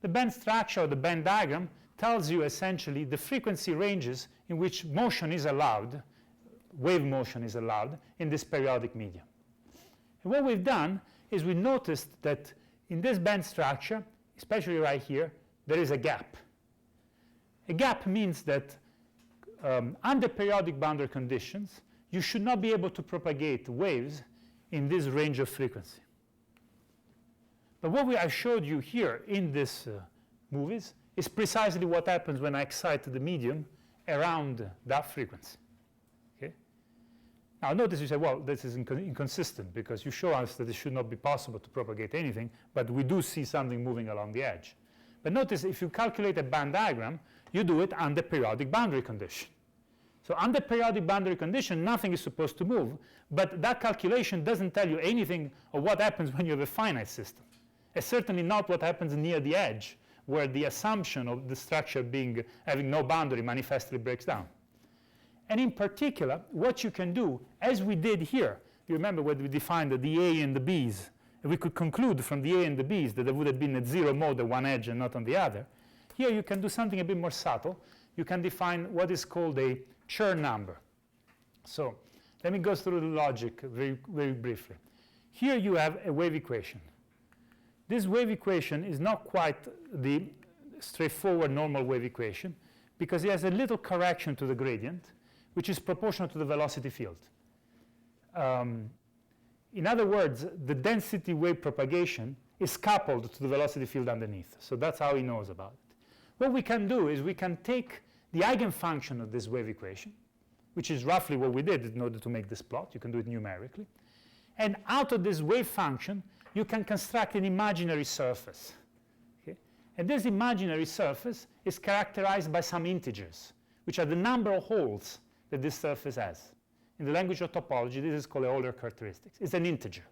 The band structure or the band diagram tells you essentially the frequency ranges in which motion is allowed, wave motion is allowed in this periodic medium. And what we've done is we noticed that in this band structure, especially right here, there is a gap. A gap means that under periodic boundary conditions, you should not be able to propagate waves in this range of frequency. But what I showed you here in this movies is precisely what happens when I excite the medium around that frequency. Okay? Now notice you say, well, this is inconsistent because you show us that it should not be possible to propagate anything, but we do see something moving along the edge. But notice if you calculate a band diagram, you do it under periodic boundary condition. So under periodic boundary condition, nothing is supposed to move, but that calculation doesn't tell you anything of what happens when you have a finite system. It's certainly not what happens near the edge, where the assumption of the structure having no boundary manifestly breaks down. And in particular, what you can do, as we did here, you remember when we defined the A and the B's, we could conclude from the A and the B's that there would have been a zero mode at one edge and not on the other. Here you can do something a bit more subtle. You can define what is called a churn number. So let me go through the logic very, very briefly. Here you have a wave equation. This wave equation is not quite the straightforward normal wave equation because it has a little correction to the gradient, which is proportional to the velocity field. In other words, the density wave propagation is coupled to the velocity field underneath. So that's how he knows about it. What we can do is we can take the eigenfunction of this wave equation, which is roughly what we did in order to make this plot. You can do it numerically. And out of this wave function, you can construct an imaginary surface. Okay? And this imaginary surface is characterized by some integers, which are the number of holes that this surface has. In the language of topology, this is called Euler characteristics. It's an integer.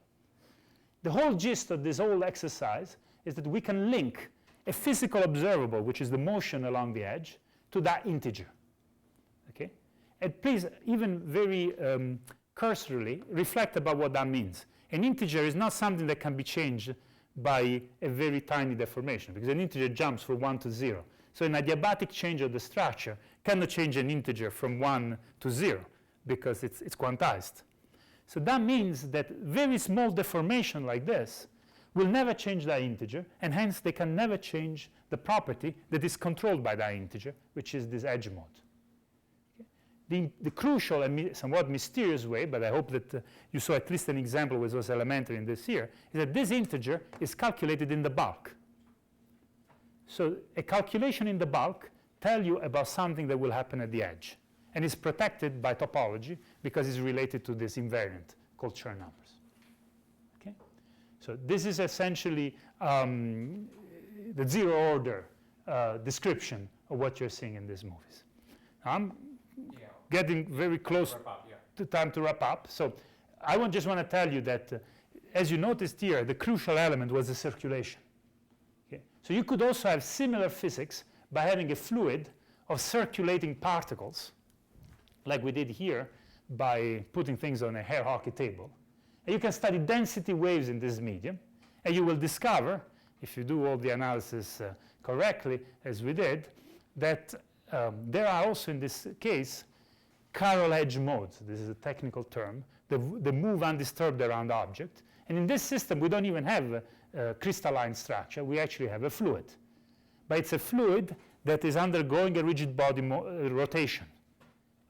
The whole gist of this whole exercise is that we can link a physical observable, which is the motion along the edge, to that integer. Okay? And please, even very cursorily, reflect about what that means. An integer is not something that can be changed by a very tiny deformation, because an integer jumps from 1 to 0. So an adiabatic change of the structure cannot change an integer from 1 to 0, because it's quantized. So that means that very small deformation like this will never change that integer, and hence they can never change the property that is controlled by that integer, which is this edge mode. Okay? The crucial and somewhat mysterious way, but I hope that you saw at least an example which was elementary in this here, is that this integer is calculated in the bulk. So a calculation in the bulk tells you about something that will happen at the edge, and is protected by topology because it's related to this invariant called churn numbers. Okay? So this is essentially the zero order description of what you're seeing in these movies. I'm getting very close to time to wrap up. So I just want to tell you that, as you noticed here, the crucial element was the circulation. Okay? So you could also have similar physics by having a fluid of circulating particles, like we did here by putting things on a hair hockey table. And you can study density waves in this medium, and you will discover, if you do all the analysis correctly, as we did, that there are also in this case chiral edge modes. This is a technical term. They move undisturbed around the object. And in this system, we don't even have a crystalline structure. We actually have a fluid. But it's a fluid that is undergoing a rigid body rotation.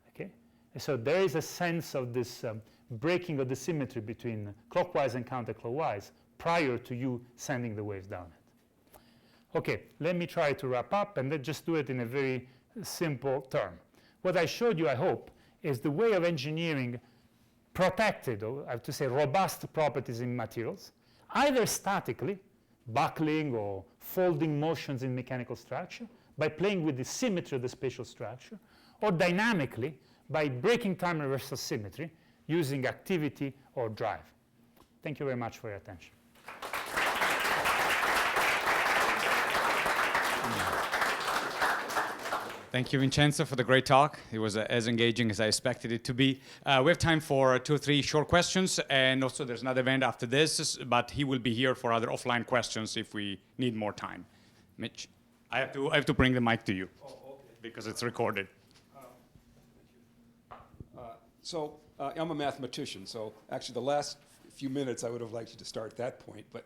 Okay? And so there is a sense of this breaking of the symmetry between clockwise and counterclockwise prior to you sending the waves down it. Okay, let me try to wrap up and then just do it in a very simple term. What I showed you, I hope, is the way of engineering protected, or I have to say robust properties in materials, either statically, buckling or folding motions in mechanical structure, by playing with the symmetry of the spatial structure, or dynamically, by breaking time reversal symmetry using activity or drive. Thank you very much for your attention. Thank you, Vincenzo, for the great talk. It was as engaging as I expected it to be. We have time for 2 or 3 short questions, and also there's another event after this, but he will be here for other offline questions if we need more time. Mitch, I have to bring the mic to you, because it's recorded. I'm a mathematician, so actually the last few minutes I would have liked you to start that point, but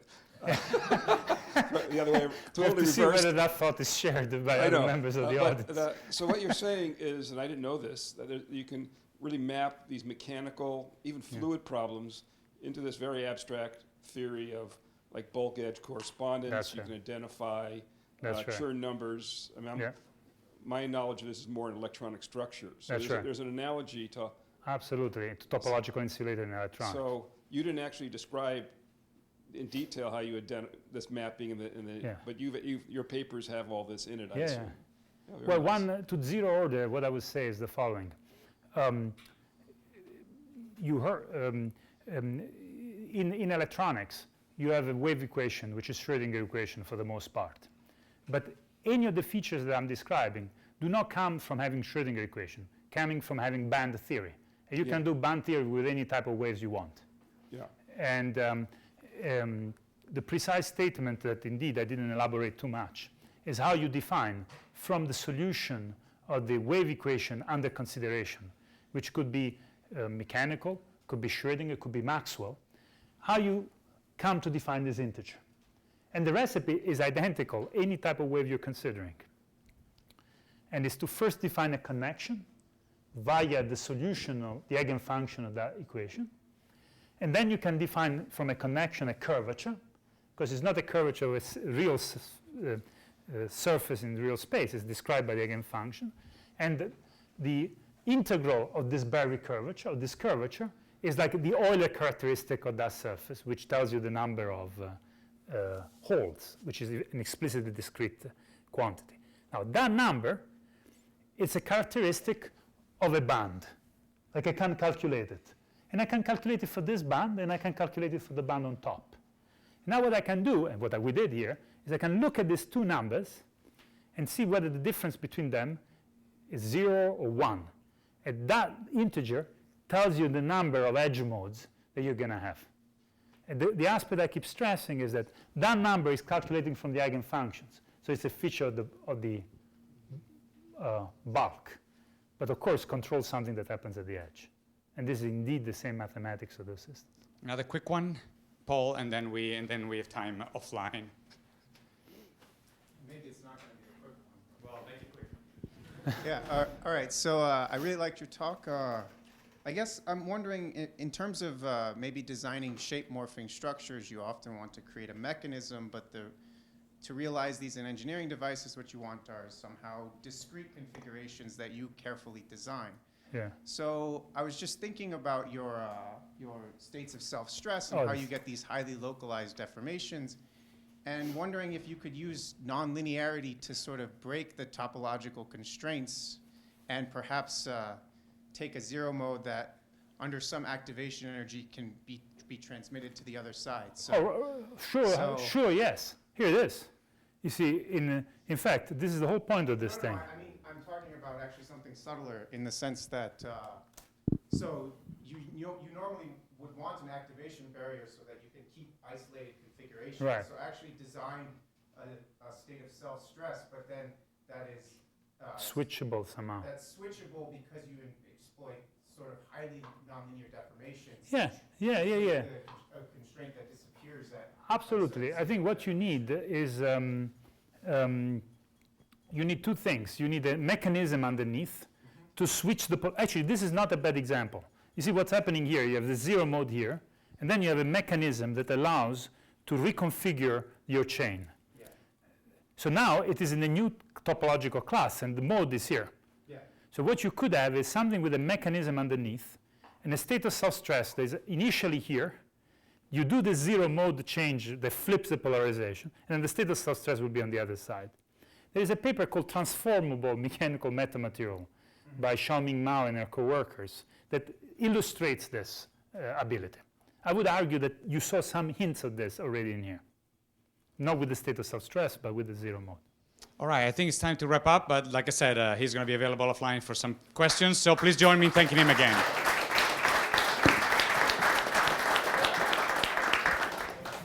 the other way, totally have to reversed. see whether that thought is shared by other members of the audience. So what you're saying is, and I didn't know this, that you can really map these mechanical, even fluid problems into this very abstract theory of like bulk edge correspondence. That's you right. can identify That's right. churn numbers. I mean, my knowledge of this is more in electronic structure. So That's right. there's an analogy to. Absolutely, to topological insulator in electronics. So you didn't actually describe in detail how you this mapping Yeah. but your papers have all this in it, I Yeah, assume. yeah. Yeah, very Well, nice. 1 to 0 order, what I would say is the following. You heard, in electronics, you have a wave equation, which is Schrödinger equation for the most part. But any of the features that I'm describing do not come from having Schrödinger equation, coming from having band theory. And you can do band theory with any type of waves you want. Yeah. And the precise statement that indeed I didn't elaborate too much is how you define from the solution of the wave equation under consideration, which could be mechanical, could be Schrödinger, could be Maxwell, how you come to define this integer. And the recipe is identical, any type of wave you're considering. And it's to first define a connection via the solution of the eigenfunction of that equation. And then you can define from a connection a curvature, because it's not a curvature of a real surface in real space. It's described by the eigenfunction. And the integral of this Berry curvature, of this curvature, is like the Euler characteristic of that surface, which tells you the number of holes, which is an explicitly discrete quantity. Now, that number, it's a characteristic of a band. Like I can calculate it. And I can calculate it for this band, and I can calculate it for the band on top. Now what I can do, and what we did here, is I can look at these two numbers and see whether the difference between them is 0 or 1. And that integer tells you the number of edge modes that you're going to have. And the aspect I keep stressing is that that number is calculating from the eigenfunctions. So it's a feature of the bulk. But of course, controls something that happens at the edge. And this is indeed the same mathematics of those systems. Another quick one, Paul, and then we have time offline. Maybe it's not going to be a quick one. Well, make it quick. Yeah, all right. So I really liked your talk. I guess I'm wondering, in terms of maybe designing shape morphing structures, you often want to create a mechanism, but to realize these in engineering devices, what you want are somehow discrete configurations that you carefully design. Yeah. So I was just thinking about your states of self-stress and how you get these highly localized deformations, and wondering if you could use nonlinearity to sort of break the topological constraints and perhaps take a zero mode that under some activation energy can be transmitted to the other side. So, Sure, yes. Here it is. You see, in fact, this is the whole point of this thing. I mean, I'm talking about actually something subtler in the sense that, so you normally would want an activation barrier so that you can keep isolated configurations. Right. So actually design a state of self-stress, but then that is Switchable somehow. that's switchable because you exploit sort of highly nonlinear deformations. Yeah. A constraint that disappears at. Absolutely. I think what you need is you need two things. You need a mechanism underneath to switch the actually, this is not a bad example. You see what's happening here. You have the zero mode here, and then you have a mechanism that allows to reconfigure your chain. Yeah. So now it is in a new topological class, and the mode is here. Yeah. So what you could have is something with a mechanism underneath, and a state of self-stress that is initially here. You do the zero mode change that flips the polarization, and then the state of self-stress will be on the other side. There is a paper called Transformable Mechanical Metamaterial by Xiaoming Mao and her co-workers that illustrates this ability. I would argue that you saw some hints of this already in here. Not with the state of self-stress, but with the zero mode. All right, I think it's time to wrap up, but like I said, he's going to be available offline for some questions, so please join me in thanking him again.